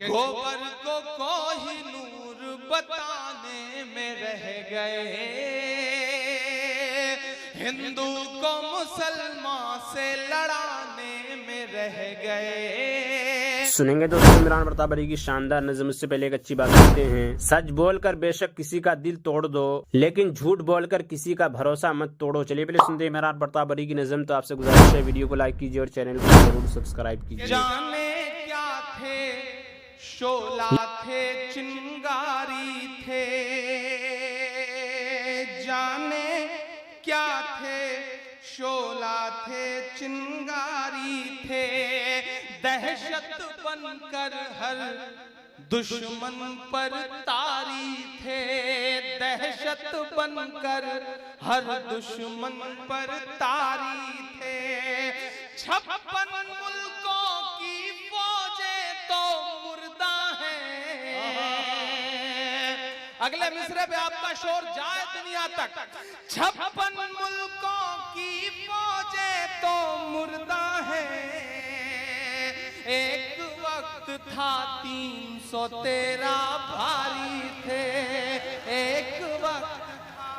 گوبر کو کوہی نور بتانے میں رہ گئے، ہندو کو مسلمان سے لڑانے میں رہ گئے۔ سنیں گے دوستو عمران پرتاپری کی شاندار نظم۔ اس سے پہلے ایک اچھی بات کرتے ہیں، سچ بول کر بے شک کسی کا دل توڑ دو، لیکن جھوٹ بول کر کسی کا بھروسہ مت توڑو۔ چلیے پہلے سنتے ہیں عمران پرتاپری کی نظم۔ تو آپ سے گزارش ہے ویڈیو کو لائک کیجیے اور چینل کو ضرور سبسکرائب کیجیے۔ جانے کیا تھے شعلہ تھے چنگاری تھے، جانے کیا تھے شعلہ تھے چنگاری تھے، دہشت بن کر ہر دشمن پر طاری تھے، دہشت بن کر ہر دشمن پر طاری تھے، 56 ملکوں کی فوجیں تو مردہ ہیں۔ اگلے مصرعے پہ آپ کا شور جائے دنیا تک، 56 ملکوں کی فوجیں تو مردہ ہیں، ایک وقت تھا 313 بھاری تھے، ایک وقت تھا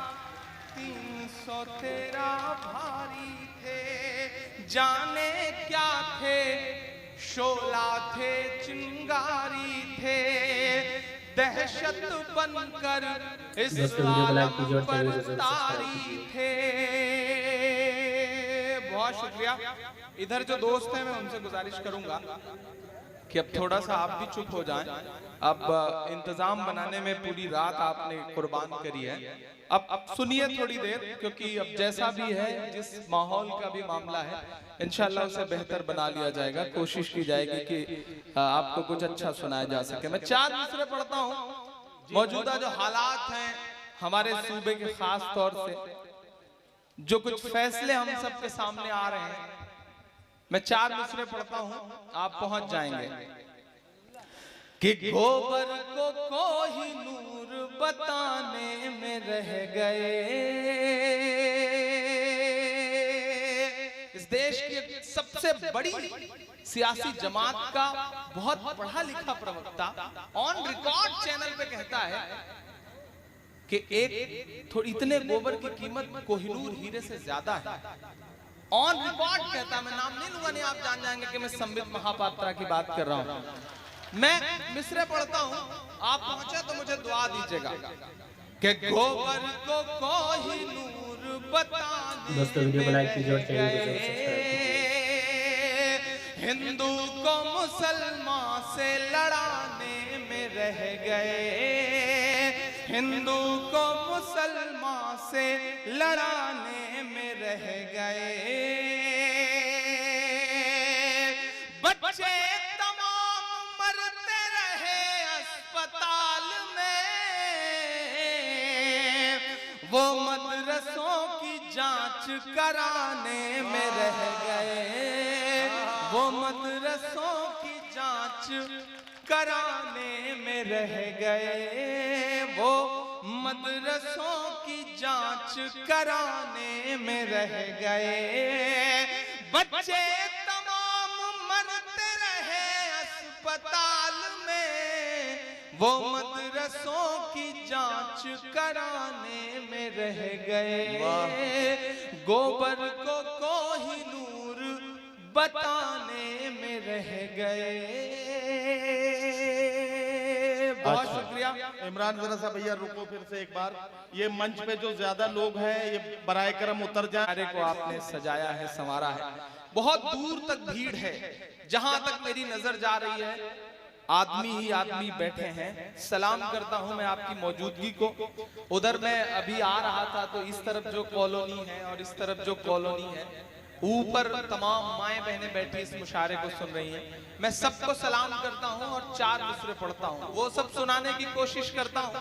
313 بھاری تھے، جانے کیا تھے شعلہ تھے چنگاری تھے، دہشت بن کر اس عالم پر طاری تھے۔ بہت شکریہ۔ ادھر جو دوست ہیں میں ان سے گزارش کروں گا کہ اب تھوڑا سا آپ بھی چپ ہو جائیں، اب انتظام بنانے میں پوری رات آپ نے قربان کری ہے، اب سنیے تھوڑی دیر، کیونکہ اب جیسا بھی ہے جس ماحول کا بھی معاملہ ہے انشاءاللہ اسے بہتر بنا لیا جائے گا، کوشش کی جائے گی کہ آپ کو کچھ اچھا سنایا جا سکے۔ میں 4 مصرعے پڑھتا ہوں۔ موجودہ جو حالات ہیں ہمارے صوبے کے خاص طور سے جو کچھ فیصلے ہم سب کے سامنے آ رہے ہیں، میں 4 مصرعے پڑھتا ہوں، آپ پہنچ جائیں گے۔ کہ گوبر کو کوہی نور بتانے میں رہ گئے، اس دیش کی سب سے بڑی سیاسی جماعت کا بہت پڑھا لکھا پروکتا آن ریکارڈ چینل پہ کہتا ہے کہ ایک تھوڑی اتنے گوبر کی قیمت کوہی نور ہیرے سے زیادہ ہے۔ آن ریکارڈ کہتا ہے، میں نام نہیں لوں گا، نہیں آپ جان جائیں گے کہ میں سمبت مہاپاترا کی بات کر رہا ہوں۔ میں مصرعے پڑھتا ہوں، آپ پہنچے تو مجھے دعا دیجئے گا کہ گوبر کو کوہی نور بتانے میں رہ گئے، ہندو کو مسلمان سے لڑانے میں رہ گئے، ہندو کو مسلمان سے لڑانے میں رہ گئے، بچے تمام مرتے رہے اسپتال میں، وہ مدرسوں کی جانچ کرانے میں رہ گئے، وہ مدرسوں کی جانچ کرانے میں رہ گئے، وہ مدرسوں کی جانچ کرانے میں رہ گئے، بچے تمام مرتے رہے اسپتال میں، وہ مدرسوں کی جانچ کرانے میں رہ گئے، گوبر کو کوہی نور بتانے میں رہ گئے۔ بہت شکریہ۔ عمران ذرا سا بھیا رکو پھر سے ایک بار، یہ منچ پہ جو زیادہ لوگ ہیں یہ برائے کرم اتر جائیں۔ سارے کو آپ نے سجایا ہے، سنوارا ہے، بہت دور تک بھیڑ ہے، جہاں تک میری نظر جا رہی ہے آدمی ہی آدمی بیٹھے ہیں۔ سلام کرتا ہوں میں آپ کی موجودگی کو۔ ادھر میں ابھی آ رہا تھا تو اس طرف جو کالونی ہے اور اس طرف جو کالونی ہے، اوپر تمام مائیں بہنیں بیٹھی اس مشاعرے کو سن رہی ہیں۔ میں سب کو سلام کرتا ہوں اور 4 مصرعے پڑھتا ہوں، وہ سب سنانے کی کوشش کرتا ہوں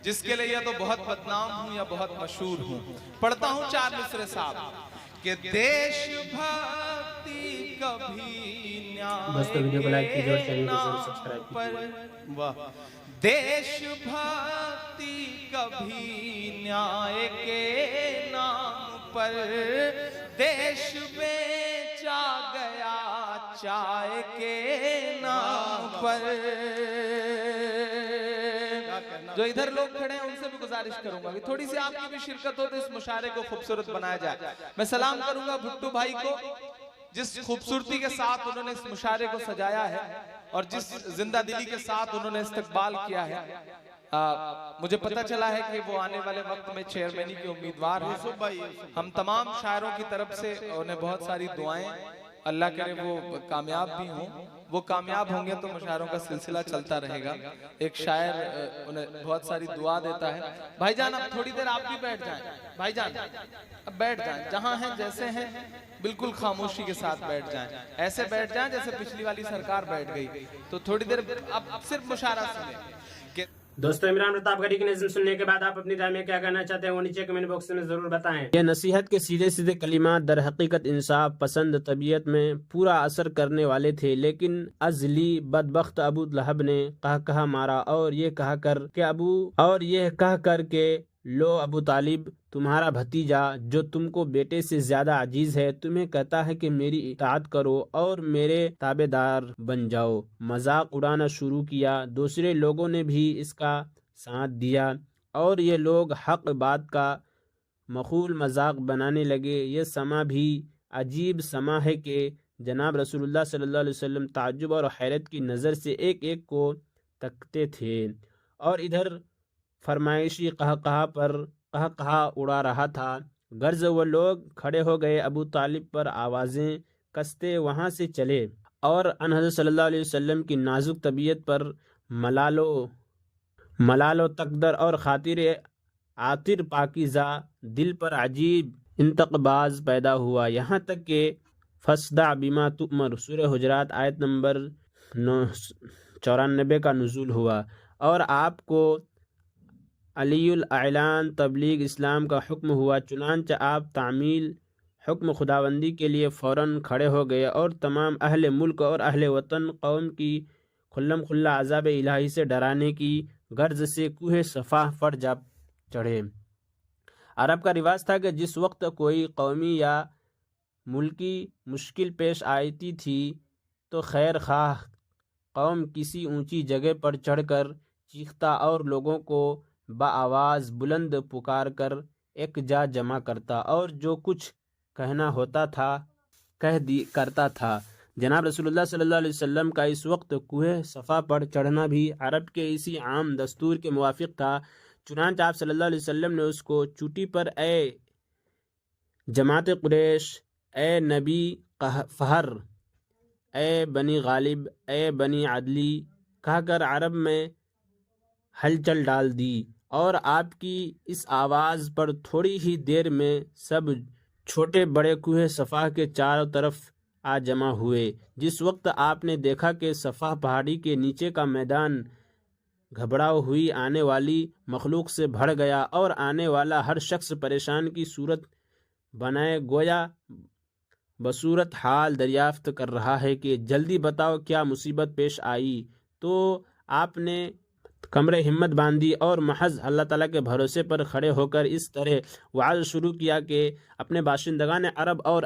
جس کے لیے یا تو بہت بدنام ہوں یا بہت مشہور ہوں۔ پڑھتا ہوں 4 مصرعے صاحب کہ دیش بھکتی کبھی نیائے پر، دیش بھکتی کبھی نیائے کے نام پر، دیش بیچا گیا چائے کے نام پر. جو ادھر لوگ کھڑے ہیں ان سے بھی گزارش کروں گا کہ تھوڑی سی آپ کی بھی شرکت ہو تو اس مشاعرے کو خوبصورت بنایا جائے. میں سلام کروں گا بھٹو بھائی کو جس خوبصورتی کے ساتھ انہوں نے اس مشاعرے کو سجایا ہے اور جس زندہ دلی کے ساتھ انہوں نے استقبال کیا ہے. مجھے پتہ چلا ہے کہ وہ آنے والے وقت میں چیئرمینی کے امیدوار ہیں. ہم تمام شاعروں کی طرف سے انہیں بہت ساری دعائیں, اللہ کرے وہ کامیاب بھی ہوں. وہ کامیاب ہوں گے تو مشاعروں کا سلسلہ چلتا رہے گا. ایک شاعر انہیں بہت ساری دعا دیتا ہے. بھائی جان اب تھوڑی دیر آپ بھی بیٹھ جائیں. بھائی جان اب بیٹھ جائیں, جہاں ہیں جیسے ہیں بالکل خاموشی کے ساتھ بیٹھ جائیں. ایسے بیٹھ جائیں جیسے پچھلی والی سرکار بیٹھ گئی. تو تھوڑی دیر اب صرف مشاعرہ سنیں. دوستو عمران پرتاپ گڑھی کی نظم سننے کے بعد آپ اپنی رائے میں کیا کہنا چاہتے ہیں وہ نیچے کمنٹ باکس میں ضرور بتائیں. یہ نصیحت کے سیدھے سیدھے کلمات در حقیقت انصاف پسند طبیعت میں پورا اثر کرنے والے تھے, لیکن ازلی بدبخت ابو لہب نے کہا مارا اور یہ کہہ کر کہ لو ابو طالب تمہارا بھتیجا جو تم کو بیٹے سے زیادہ عزیز ہے تمہیں کہتا ہے کہ میری اطاعت کرو اور میرے تابع دار بن جاؤ. مذاق اڑانا شروع کیا. دوسرے لوگوں نے بھی اس کا ساتھ دیا اور یہ لوگ حق بات کا مخول مذاق بنانے لگے. یہ سما بھی عجیب سما ہے کہ جناب رسول اللہ صلی اللہ علیہ وسلم تعجب اور حیرت کی نظر سے ایک ایک کو تکتے تھے اور ادھر فرمائشی قہقہا اڑا رہا تھا. غرض وہ لوگ کھڑے ہو گئے, ابو طالب پر آوازیں کستے وہاں سے چلے اور ان حضرت صلی اللہ علیہ وسلم کی نازک طبیعت پر ملال و تقدر اور خاطر عاطر پاکیزہ دل پر عجیب انتقباز پیدا ہوا, یہاں تک کہ فصدع بما تؤمر سورہ حجرات آیت نمبر 94 کا نزول ہوا اور آپ کو علی الاعلان تبلیغ اسلام کا حکم ہوا. چنانچہ آپ تعمیل حکم خداوندی کے لیے فوراً کھڑے ہو گئے اور تمام اہل ملک اور اہل وطن قوم کی کھلم کھلا عذاب الہی سے ڈرانے کی غرض سے کوہ صفا پر جا چڑھے. عرب کا رواج تھا کہ جس وقت کوئی قومی یا ملکی مشکل پیش آتی تھی تو خیر خواہ قوم کسی اونچی جگہ پر چڑھ کر چیختا اور لوگوں کو بآواز بلند پکار کر ایک جا جمع کرتا اور جو کچھ کہنا ہوتا تھا کرتا تھا. جناب رسول اللہ صلی اللہ علیہ وسلم کا اس وقت کوہ صفا پر چڑھنا بھی عرب کے اسی عام دستور کے موافق تھا. چنانچہ آپ صلی اللہ علیہ وسلم نے اس کو چوٹی پر اے جماعت قریش, اے نبی فہر, اے بنی غالب, اے بنی عدلی کہہ کر عرب میں ہلچل ڈال دی اور آپ کی اس آواز پر تھوڑی ہی دیر میں سب چھوٹے بڑے کوہ صفا کے چاروں طرف آ جمع ہوئے. جس وقت آپ نے دیکھا کہ صفا پہاڑی کے نیچے کا میدان گھبراؤ ہوئی آنے والی مخلوق سے بھر گیا اور آنے والا ہر شخص پریشان کی صورت بنائے گویا بصورت حال دریافت کر رہا ہے کہ جلدی بتاؤ کیا مصیبت پیش آئی, تو آپ نے کمر ہمت باندھی اور محض اللہ تعالیٰ کے بھروسے پر کھڑے ہو کر اس طرح وعظ شروع کیا کہ اپنے باشندگان عرب اور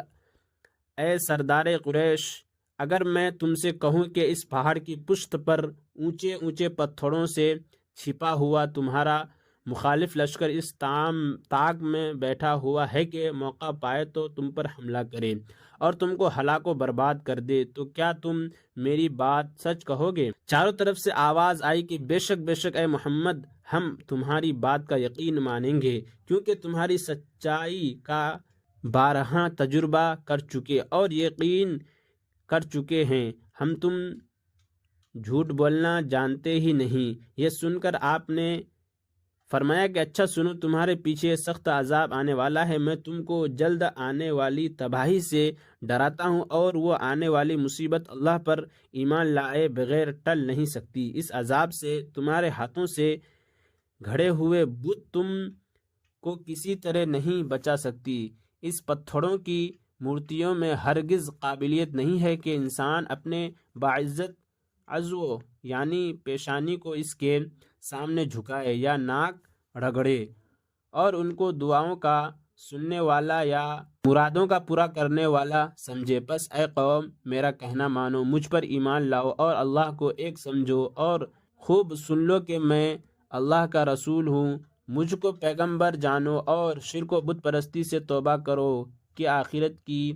اے سردار قریش, اگر میں تم سے کہوں کہ اس پہاڑ کی پشت پر اونچے اونچے پتھروں سے چھپا ہوا تمہارا مخالف لشکر اس تاک میں بیٹھا ہوا ہے کہ موقع پائے تو تم پر حملہ کرے اور تم کو ہلاک و برباد کر دے, تو کیا تم میری بات سچ کہو گے؟ چاروں طرف سے آواز آئی کہ بے شک اے محمد, ہم تمہاری بات کا یقین مانیں گے کیونکہ تمہاری سچائی کا بارہا تجربہ کر چکے اور یقین کر چکے ہیں. ہم تم جھوٹ بولنا جانتے ہی نہیں. یہ سن کر آپ نے فرمایا کہ اچھا سنو, تمہارے پیچھے سخت عذاب آنے والا ہے. میں تم کو جلد آنے والی تباہی سے ڈراتا ہوں اور وہ آنے والی مصیبت اللہ پر ایمان لائے بغیر ٹل نہیں سکتی. اس عذاب سے تمہارے ہاتھوں سے گھڑے ہوئے بت تم کو کسی طرح نہیں بچا سکتی. اس پتھروں کی مورتیوں میں ہرگز قابلیت نہیں ہے کہ انسان اپنے باعزت عضو یعنی پیشانی کو اس کے سامنے جھکائے یا ناک رگڑے اور ان کو دعاؤں کا سننے والا یا مرادوں کا پورا کرنے والا سمجھے۔ پس اے قوم میرا کہنا مانو، مجھ پر ایمان لاؤ اور اللہ کو ایک سمجھو، اور خوب سن لو کہ میں اللہ کا رسول ہوں، مجھ کو پیغمبر جانو، اور شرک و بت پرستی سے توبہ کرو کہ آخرت کی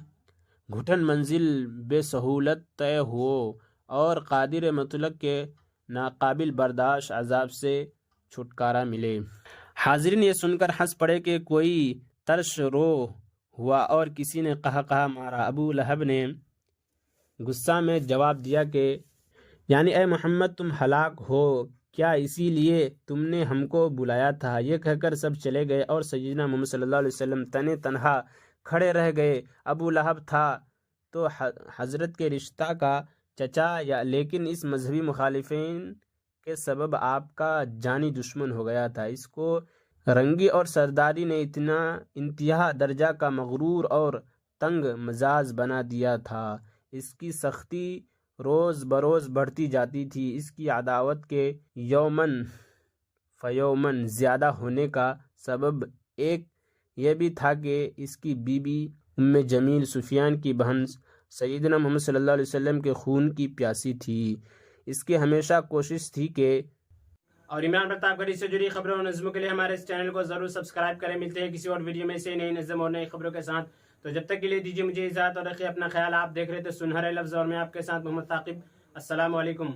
گھٹن منزل بے سہولت طے ہو اور قادر مطلق کے ناقابل برداشت عذاب سے چھٹکارا ملے۔ حاضرین یہ سن کر ہنس پڑے کہ کوئی ترش رو ہوا اور کسی نے قہقہا مارا۔ ابو لہب نے غصہ میں جواب دیا کہ یعنی اے محمد تم ہلاک ہو کیا، اسی لیے تم نے ہم کو بلایا تھا؟ یہ کہہ کر سب چلے گئے اور سیدنا محمد صلی اللہ علیہ وسلم تنے تنہا کھڑے رہ گئے۔ ابو لہب تھا تو حضرت کے رشتہ کا چچا، لیکن اس مذہبی مخالفین کے سبب آپ کا جانی دشمن ہو گیا تھا۔ اس کو رنگی اور سرداری نے اتنا انتہا درجہ کا مغرور اور تنگ مزاج بنا دیا تھا، اس کی سختی روز بروز بڑھتی جاتی تھی۔ اس کی عداوت کے یومن فیومن زیادہ ہونے کا سبب ایک یہ بھی تھا کہ اس کی بیوی ام جمیل سفیان کی بہن سیدنا محمد صلی اللہ علیہ وسلم کے خون کی پیاسی تھی۔ اس کی ہمیشہ کوشش تھی کہ اور عمران پرتاپ گڑھی سے جڑی خبروں اور نظموں کے لیے ہمارے اس چینل کو ضرور سبسکرائب کریں۔ ملتے ہیں کسی اور ویڈیو میں سے نئی نظم اور نئی خبروں کے ساتھ، تو جب تک کے لیے دیجیے مجھے اجازت اور رکھیے اپنا خیال۔ آپ دیکھ رہے تھے سنہرے لفظ اور میں آپ کے ساتھ محمد ثاقب۔ السلام علیکم۔